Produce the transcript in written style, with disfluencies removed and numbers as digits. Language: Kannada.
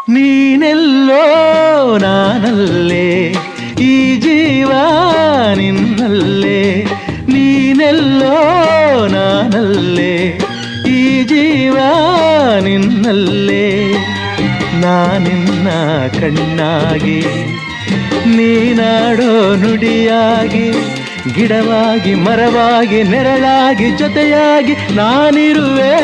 ನೀನೆಲ್ಲೋ ನಾನಲ್ಲೇ, ಈ ಜೀವ ನಿನ್ನಲ್ಲೇ. ನೀನೆಲ್ಲೋ ನಾನಲ್ಲೇ, ಈ ಜೀವ ನಿನ್ನಲ್ಲೇ. ನಾನಿನ್ನ ಕಣ್ಣಾಗಿ, ನೀನಾಡೋ ನುಡಿಯಾಗಿ, ಗಿಡವಾಗಿ ಮರವಾಗಿ ನೆರಳಾಗಿ ಜೊತೆಯಾಗಿ ನಾನಿರುವೆ.